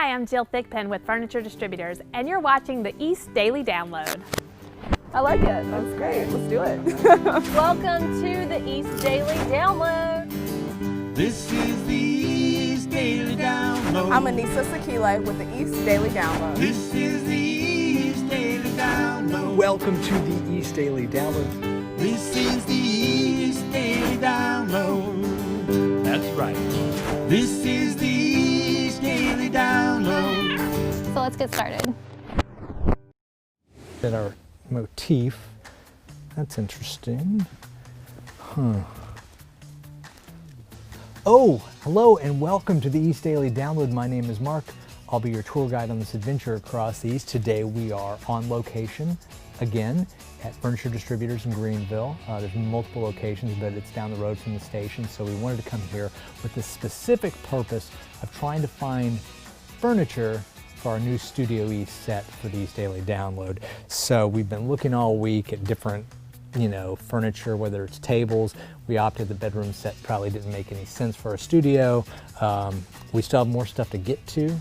Hi, I'm Jill Thickpen with Furniture Distributors, and you're watching the East Daily Download. I like it. That's great. Let's do it. Welcome to the East Daily Download. This is the East Daily Download. I'm Anissa Sakile with the East Daily Download. This is the East Daily Download. Welcome to the East Daily Download. This is the East Daily Download. That's right. This is the East Daily Download. So let's get started. At our motif. That's interesting. Oh, hello and welcome to the East Daily Download. My name is Mark. I'll be your tour guide on this adventure across the East. Today we are on location again at Furniture Distributors in Greenville. There's multiple locations, but it's down the road from the station, so we wanted to come here with the specific purpose of trying to find furniture for our new Studio East set for the East Daily Download. So we've been looking all week at different furniture, whether it's tables. We opted the bedroom set probably didn't make any sense for our studio. We still have more stuff to get to.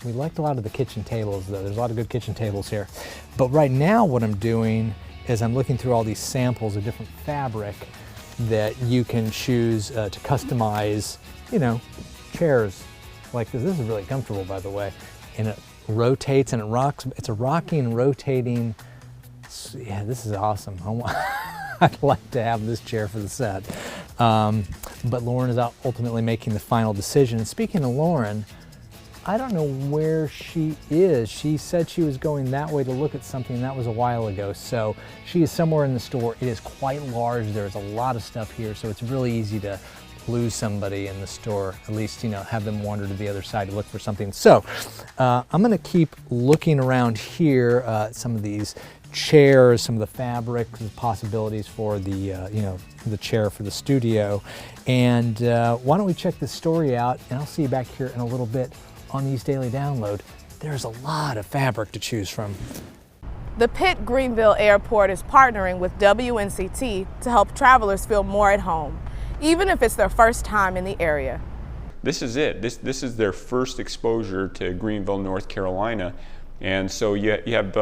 We liked a lot of the kitchen tables though. There's a lot of good kitchen tables here. But right now what I'm doing is I'm looking through all these samples of different fabric that you can choose to customize, chairs like this. This is really comfortable, by the way. And it rotates and it rocks. It's a rocking, rotating. Yeah, this is awesome. I'd like to have this chair for the set. But Lauren is ultimately making the final decision. And speaking of Lauren, I don't know where she is. She said she was going that way to look at something, and that was a while ago. So she is somewhere in the store. It is quite large. There's a lot of stuff here, so it's really easy to lose somebody in the store, at least, have them wander to the other side to look for something. So I'm gonna keep looking around here at some of these chairs, some of the fabric, the possibilities for the, the chair for the studio. And why don't we check this story out, and I'll see you back here in a little bit on the East Daily Download. There's a lot of fabric to choose from. The Pitt Greenville Airport is partnering with WNCT to help travelers feel more at home, even if it's their first time in the area. This is it. This is their first exposure to Greenville, North Carolina, and so you have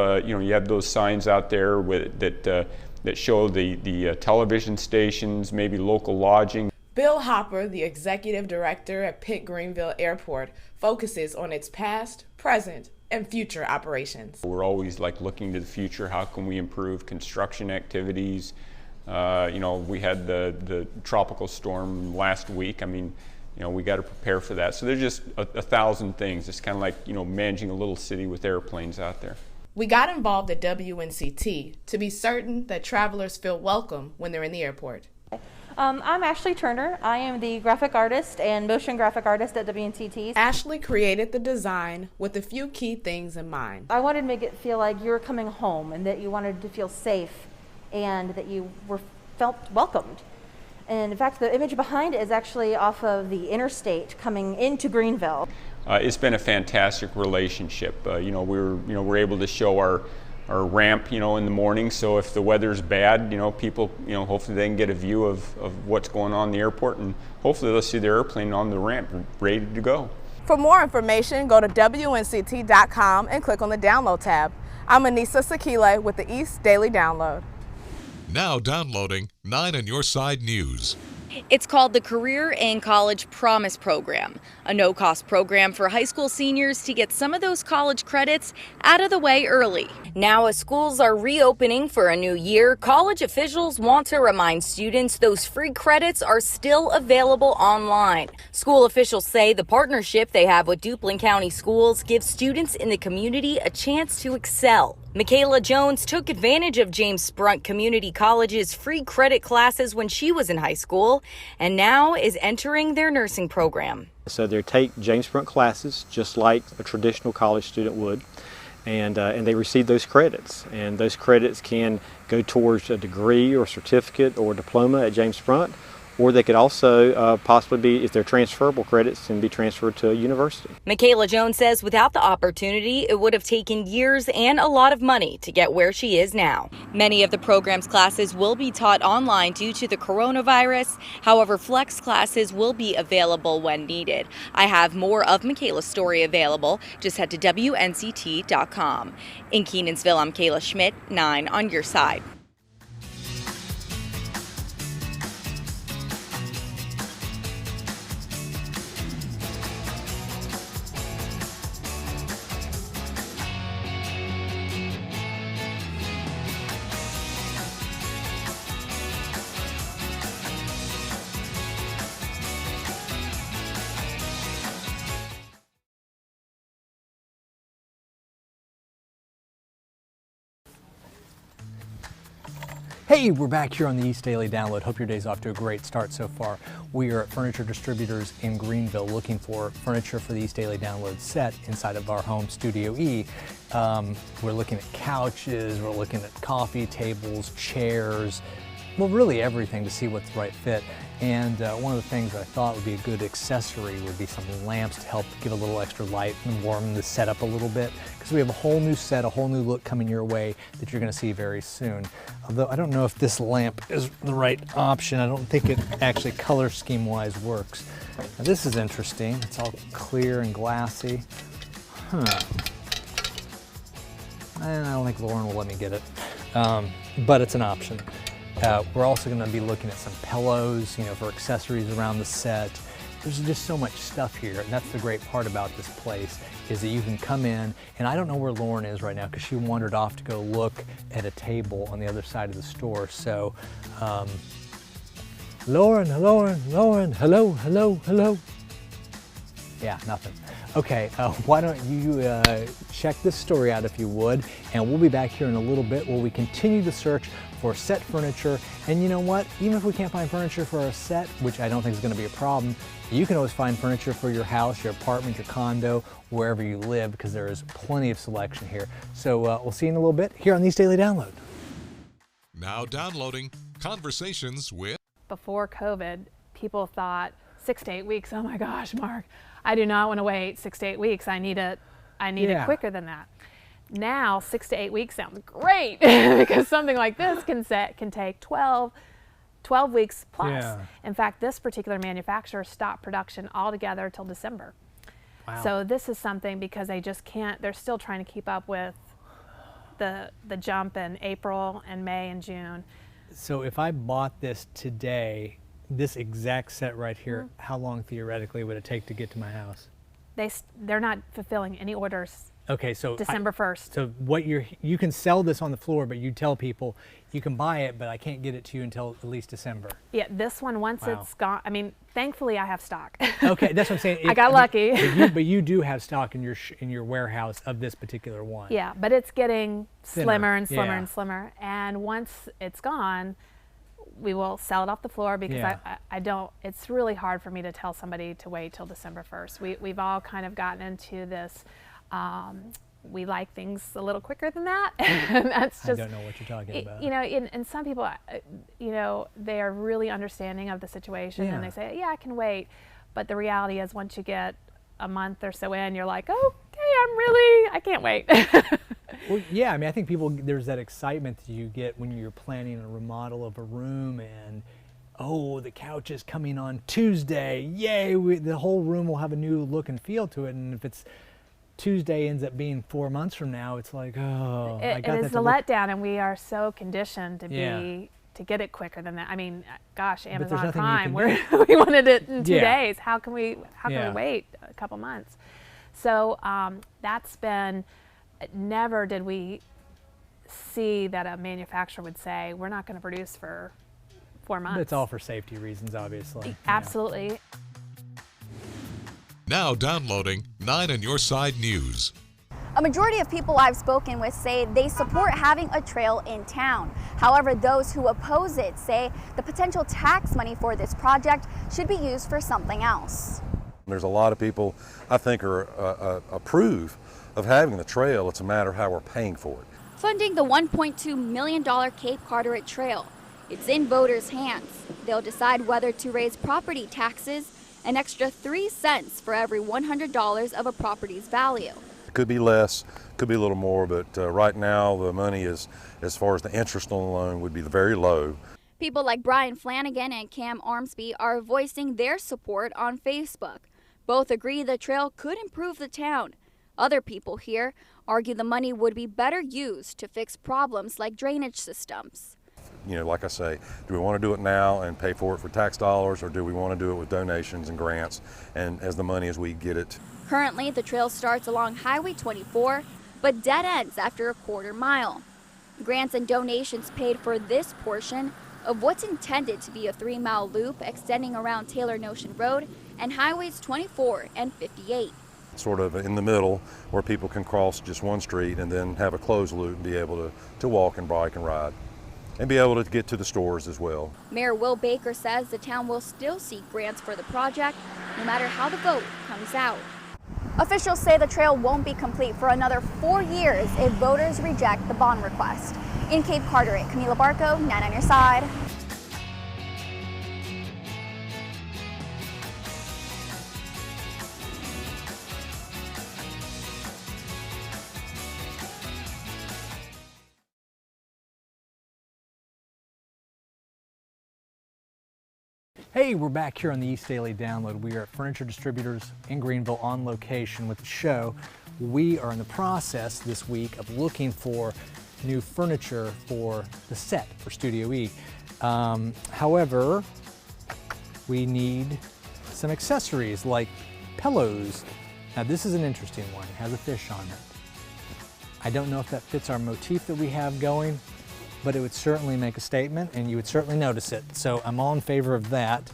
those signs out there that show the television stations, maybe local lodging. Bill Hopper, the executive director at Pitt Greenville Airport, focuses on its past, present, and future operations. We're always looking to the future. How can we improve construction activities? We had the tropical storm last week. We got to prepare for that. So there's just a thousand things. It's kind of like, managing a little city with airplanes out there. We got involved at WNCT to be certain that travelers feel welcome when they're in the airport. I'm Ashley Turner. I am the graphic artist and motion graphic artist at WNCT. Ashley created the design with a few key things in mind. I wanted to make it feel like you were coming home and that you wanted to feel safe and that you felt welcomed. And in fact, the image behind it is actually off of the interstate coming into Greenville. It's been a fantastic relationship. We're able to show our ramp, in the morning. So if the weather's bad, people, hopefully they can get a view of what's going on in the airport, and hopefully they'll see the airplane on the ramp, ready to go. For more information, go to WNCT.com and click on the Download tab. I'm Anissa Sakile with the East Daily Download. Now downloading 9 on Your Side News. It's called the Career and College Promise Program, a no-cost program for high school seniors to get some of those college credits out of the way early. Now, as schools are reopening for a new year, college officials want to remind students those free credits are still available online. School officials say the partnership they have with Duplin County Schools gives students in the community a chance to excel. Michaela Jones took advantage of James Brunt Community College's free credit classes when she was in high school and now is entering their nursing program. So they take James Brunt classes just like a traditional college student would, and they receive those credits. And those credits can go towards a degree or certificate or diploma at James Brunt, or they could also possibly be, if they're transferable credits, and be transferred to a university. Michaela Jones says without the opportunity, it would have taken years and a lot of money to get where she is now. Many of the program's classes will be taught online due to the coronavirus. However, flex classes will be available when needed. I have more of Michaela's story available. Just head to WNCT.com. In Kenansville, I'm Kayla Schmidt, 9 on your side. Hey, we're back here on the East Daily Download. Hope your day's off to a great start so far. We are at Furniture Distributors in Greenville looking for furniture for the East Daily Download set inside of our home Studio E. We're looking at couches, we're looking at coffee tables, chairs, well, really everything to see what's the right fit. And one of the things that I thought would be a good accessory would be some lamps to help give a little extra light and warm the setup a little bit, because we have a whole new set, a whole new look coming your way that you're going to see very soon. Although I don't know if this lamp is the right option. I don't think it actually color scheme wise works. Now, this is interesting. It's all clear and glassy. I don't think Lauren will let me get it, but it's an option. We're also going to be looking at some pillows, for accessories around the set. There's just so much stuff here, and that's the great part about this place, is that you can come in, and I don't know where Lauren is right now because she wandered off to go look at a table on the other side of the store. So, Lauren, hello. Yeah, nothing. Okay, why don't you check this story out if you would, and we'll be back here in a little bit where we continue the search for set furniture. And you know what? Even if we can't find furniture for our set, which I don't think is going to be a problem, you can always find furniture for your house, your apartment, your condo, wherever you live, because there is plenty of selection here. So we'll see you in a little bit here on the East Daily Download. Now downloading Conversations with. Before COVID, people thought 6 to 8 weeks. Oh my gosh, Mark, I do not want to wait 6 to 8 weeks. I need it quicker than that. Now 6 to 8 weeks sounds great because something like this can take 12 weeks plus. Yeah. In fact, this particular manufacturer stopped production altogether till December. Wow. So this is something, because they just can't, they're still trying to keep up with the jump in April and May and June. So if I bought this today, this exact set right here, how long theoretically would it take to get to my house? They're not fulfilling any orders. Okay, so December 1st. So what you can sell this on the floor, but you tell people you can buy it, but I can't get it to you until at least December. Yeah, this one, once it's gone, I mean, thankfully I have stock. Okay, that's what I'm saying. I got lucky. But you do have stock in your warehouse of this particular one. Yeah, but it's getting slimmer and slimmer Yeah. and slimmer. And once it's gone, we will sell it off the floor, because I don't, it's really hard for me to tell somebody to wait till December 1st. We've all kind of gotten into this, we like things a little quicker than that. And that's just, I don't know what you're talking about. And some people, they are really understanding of the situation, and they say, yeah, I can wait. But the reality is, once you get a month or so in, you're like, okay, I can't wait. Well, yeah, I mean, I think there's that excitement that you get when you're planning a remodel of a room, and the couch is coming on Tuesday, yay, the whole room will have a new look and feel to it. And if it's Tuesday ends up being 4 months from now, it's like, it is the letdown, and we are so conditioned to get it quicker than that. I mean, gosh, Amazon Prime, we wanted it in 2 days. How can we wait a couple months? So that's been, never did we see that a manufacturer would say, we're not going to produce for 4 months. It's all for safety reasons, obviously. Absolutely. Now downloading 9 on Your Side News. A majority of people I've spoken with say they support having a trail in town. However, those who oppose it say the potential tax money for this project should be used for something else. There's a lot of people I think approve of having the trail. It's a matter of how we're paying for it. Funding the $1.2 million Cape Carteret Trail It's in voters' hands. They'll decide whether to raise property taxes an extra 3 cents for every $100 of a property's value. It could be less, could be a little more, but right now the money is, as far as the interest on the loan, would be very low. People like Brian Flanagan and Cam Armsby are voicing their support on Facebook. Both agree the trail could improve the town. Other people here argue the money would be better used to fix problems like drainage systems. You know, like I say, do we want to do it now and pay for it for tax dollars, or do we want to do it with donations and grants and as the money as we get it? Currently, the trail starts along Highway 24, but dead ends after a quarter mile. Grants and donations paid for this portion of what's intended to be a 3-mile loop extending around Taylor Notion Road and Highways 24 and 58. Sort of in the middle where people can cross just one street and then have a closed loop and be able to walk and bike and ride and be able to get to the stores as well. Mayor Will Baker says the town will still seek grants for the project no matter how the vote comes out. Officials say the trail won't be complete for another 4 years if voters reject the bond request. In Cape Carteret, Camila Barco, 9 on your side. Hey, we're back here on the East Daily Download. We are at Furniture Distributors in Greenville on location with the show. We are in the process this week of looking for new furniture for the set for Studio E. However, we need some accessories like pillows. Now this is an interesting one. It has a fish on it. I don't know if that fits our motif that we have going, but it would certainly make a statement and you would certainly notice it. So I'm all in favor of that.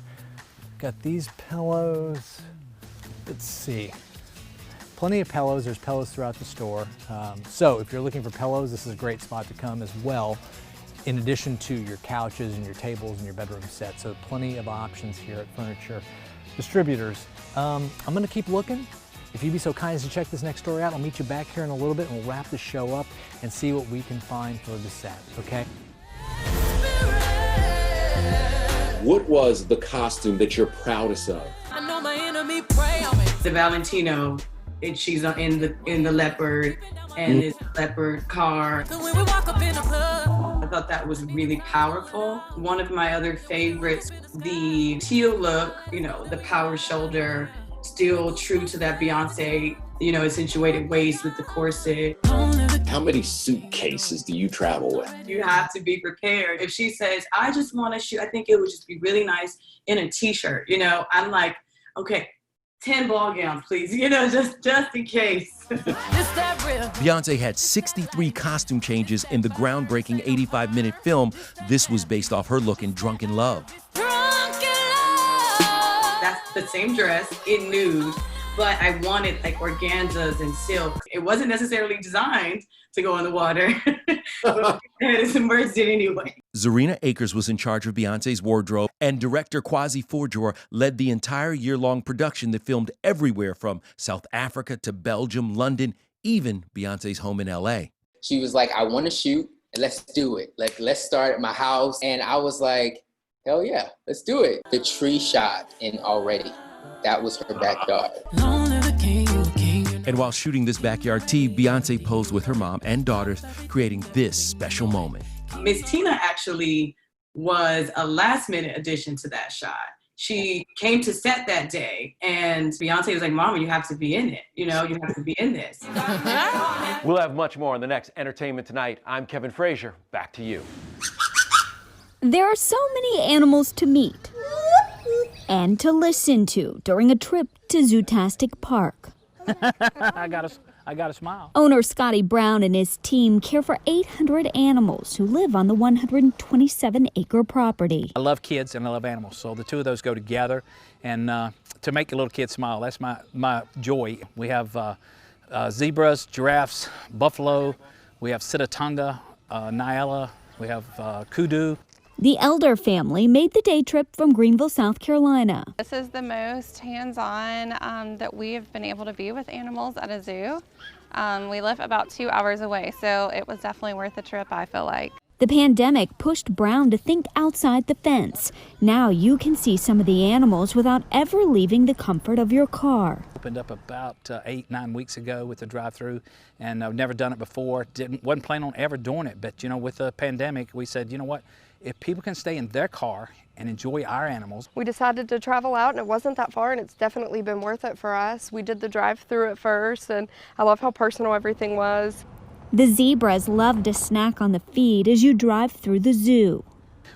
Got these pillows. Let's see. Plenty of pillows. There's pillows throughout the store. So if you're looking for pillows, this is a great spot to come as well, in addition to your couches and your tables and your bedroom set. So plenty of options here at Furniture Distributors. I'm gonna keep looking. If you'd be so kind as to check this next story out, I'll meet you back here in a little bit and we'll wrap the show up and see what we can find for the set, okay? What was the costume that you're proudest of? I know my enemy pray on me. The Valentino, she's in the leopard and it's a leopard car. So when we walk up in a club, I thought that was really powerful. One of my other favorites, the teal look, you know, the power shoulder, still true to that Beyonce, you know, accentuated waist with the corset. How many suitcases do you travel with? You have to be prepared. If she says, I just want to shoot, I think it would just be really nice in a t-shirt, you know, I'm like, okay, 10 ball gowns, please, you know, just in case. Beyonce had 63 costume changes in the groundbreaking 85-minute film. This was based off her look in Drunken Love. That's the same dress in nude, but I wanted like organzas and silk. It wasn't necessarily designed to go in the water, but it submerged it anyway. Zarina Akers was in charge of Beyonce's wardrobe, and director Kwasi Forjor led the entire year-long production that filmed everywhere from South Africa to Belgium, London, even Beyonce's home in LA. She was like, I want to shoot, and let's do it. Like, let's start at my house. And I was like, hell yeah, let's do it. The tree shot in Already, that was her backyard. And while shooting this backyard tee, Beyonce posed with her mom and daughters, creating this special moment. Miss Tina actually was a last-minute addition to that shot. She came to set that day, and Beyonce was like, Mama, you have to be in it. You know, you have to be in this. We'll have much more on the next Entertainment Tonight. I'm Kevin Frazier. Back to you. There are so many animals to meet and to listen to during a trip to Zootastic Park. I got a smile. Owner Scotty Brown and his team care for 800 animals who live on the 127-acre property. I love kids and I love animals, so the two of those go together. And to make a little kid smile, that's my joy. We have zebras, giraffes, buffalo, we have Sitatunga, Nyala, we have kudu. The Elder family made the day trip from Greenville, South Carolina. This is the most hands-on that we have been able to be with animals at a zoo. We live about 2 hours away, so it was definitely worth the trip, I feel like. The pandemic pushed Brown to think outside the fence. Now you can see some of the animals without ever leaving the comfort of your car. Opened up about 8-9 weeks ago with the drive-through, and I've never done it before. Wasn't planning on ever doing it, but you know, with the pandemic, we said, you know what? If people can stay in their car and enjoy our animals. We decided to travel out, and it wasn't that far, and it's definitely been worth it for us. We did the drive-through at first, and I love how personal everything was. The zebras love to snack on the feed as you drive through the zoo.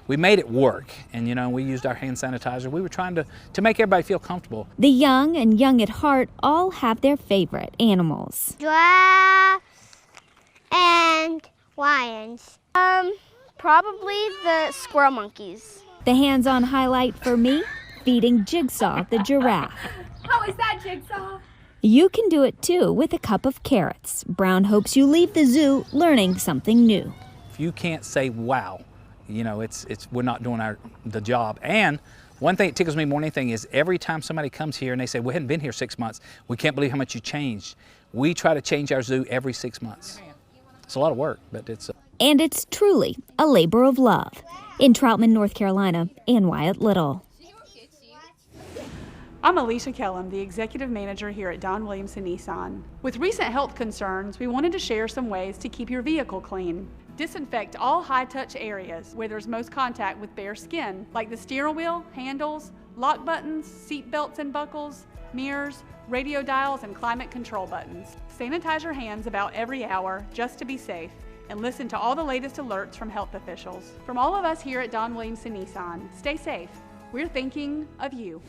We made it work, and you know, we used our hand sanitizer. We were trying to make everybody feel comfortable. The young and young at heart all have their favorite animals. Giraffes and lions. Probably the squirrel monkeys. The hands-on highlight for me, feeding Jigsaw the giraffe. How is that, Jigsaw? You can do it too with a cup of carrots. Brown hopes you leave the zoo learning something new. If you can't say wow, you know, we're not doing the job. And one thing that tickles me more than anything is every time somebody comes here and they say, we hadn't been here 6 months, we can't believe how much you changed. We try to change our zoo every 6 months. It's a lot of work, but it's... And it's truly a labor of love. In Troutman, North Carolina, Ann Wyatt Little. I'm Alicia Kellum, the Executive Manager here at Don Williamson Nissan. With recent health concerns, we wanted to share some ways to keep your vehicle clean. Disinfect all high-touch areas where there's most contact with bare skin, like the steering wheel, handles, lock buttons, seat belts and buckles, mirrors, radio dials, and climate control buttons. Sanitize your hands about every hour just to be safe, and listen to all the latest alerts from health officials. From all of us here at Don Williamson Nissan, stay safe. We're thinking of you.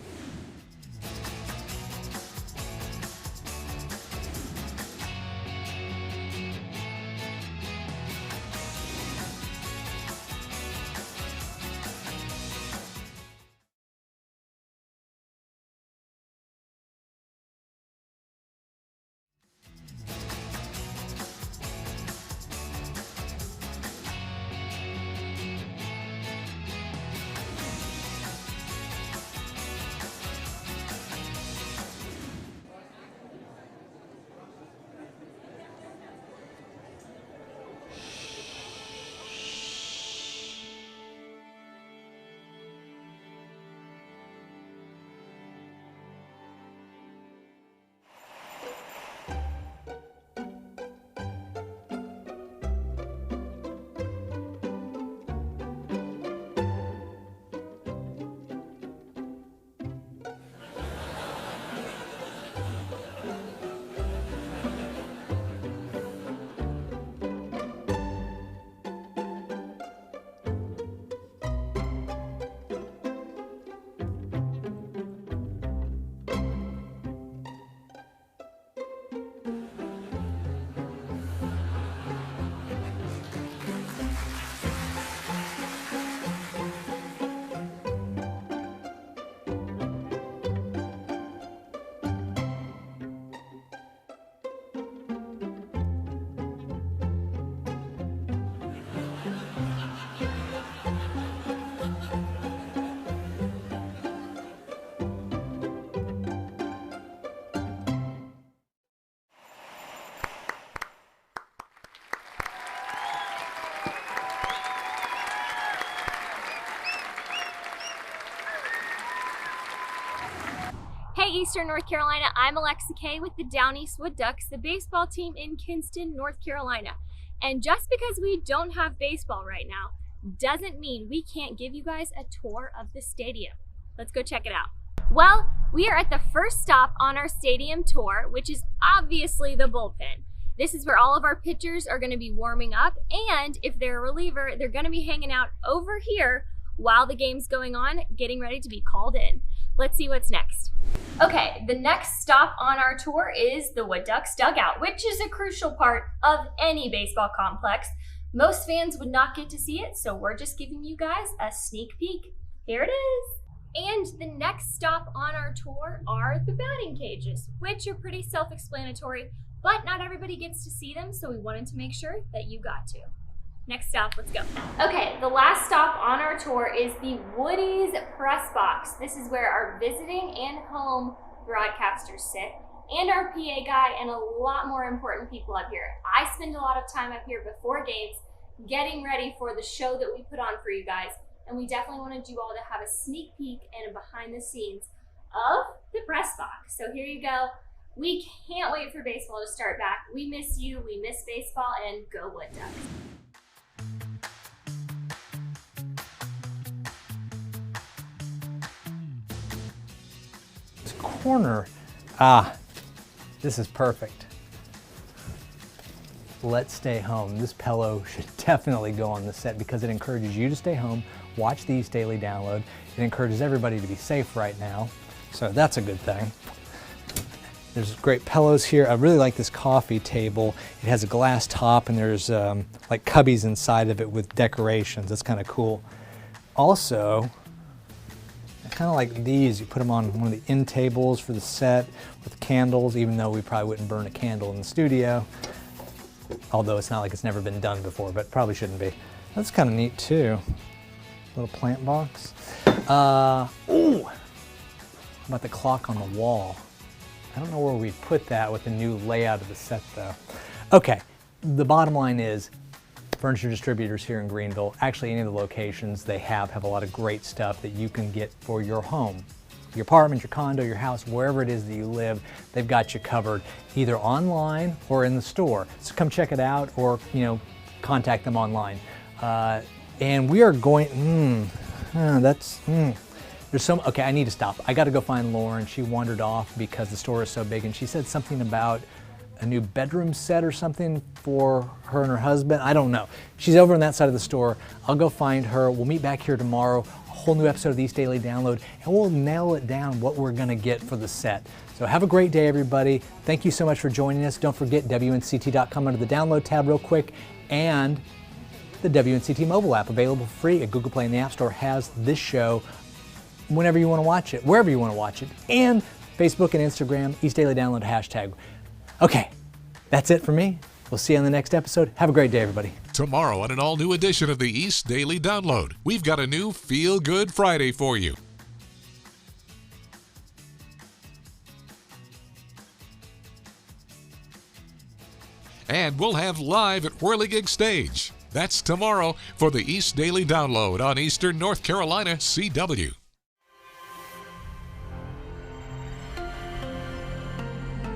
Hey Eastern North Carolina, I'm Alexa Kay with the Down East Wood Ducks, the baseball team in Kinston, North Carolina. And just because we don't have baseball right now, doesn't mean we can't give you guys a tour of the stadium. Let's go check it out. Well, we are at the first stop on our stadium tour, which is obviously the bullpen. This is where all of our pitchers are gonna be warming up, and if they're a reliever, they're gonna be hanging out over here while the game's going on, getting ready to be called in. Let's see what's next. Okay, the next stop on our tour is the Wood Ducks dugout, which is a crucial part of any baseball complex. Most fans would not get to see it, so we're just giving you guys a sneak peek. Here it is. And the next stop on our tour are the batting cages, which are pretty self-explanatory, but not everybody gets to see them, so we wanted to make sure that you got to. Next stop, let's go. Okay, the last stop on our tour is the Woody's Press Box. This is where our visiting and home broadcasters sit, and our PA guy, and a lot more important people up here. I spend a lot of time up here before games, getting ready for the show that we put on for you guys. And we definitely wanted you all to have a sneak peek and a behind the scenes of the press box. So here you go. We can't wait for baseball to start back. We miss you, we miss baseball, and go Wood Ducks. This corner, this is perfect. Let's stay home. This pillow should definitely go on the set because it encourages you to stay home, watch the East Daily Download. It encourages everybody to be safe right now, so that's a good thing. There's great pillows here. I really like this coffee table. It has a glass top and there's like cubbies inside of it with decorations. That's kind of cool. Also, I kind of like these. You put them on one of the end tables for the set with candles, even though we probably wouldn't burn a candle in the studio. Although it's not like it's never been done before, but probably shouldn't be. That's kind of neat too. Little plant box. Ooh, how about the clock on the wall? I don't know where we put that with the new layout of the set though. Okay, the bottom line is furniture distributors here in Greenville, actually any of the locations they have a lot of great stuff that you can get for your home. Your apartment, your condo, your house, wherever it is that you live, they've got you covered either online or in the store. So come check it out or, contact them online. And we are going, there's some, okay, I need to stop. I gotta go find Lauren. She wandered off because the store is so big and she said something about a new bedroom set or something for her and her husband. I don't know. She's over on that side of the store. I'll go find her. We'll meet back here tomorrow, a whole new episode of the East Daily Download, and we'll nail it down what we're gonna get for the set. So have a great day, everybody. Thank you so much for joining us. Don't forget WNCT.com under the download tab real quick, and the WNCT mobile app available for free at Google Play and the App Store has this show whenever you want to watch it, wherever you want to watch it, and Facebook and Instagram, East Daily Download hashtag. Okay, that's it for me. We'll see you on the next episode. Have a great day, everybody. Tomorrow on an all-new edition of the East Daily Download, we've got a new Feel Good Friday for you. And we'll have live at Whirligig Stage. That's tomorrow for the East Daily Download on Eastern North Carolina CW.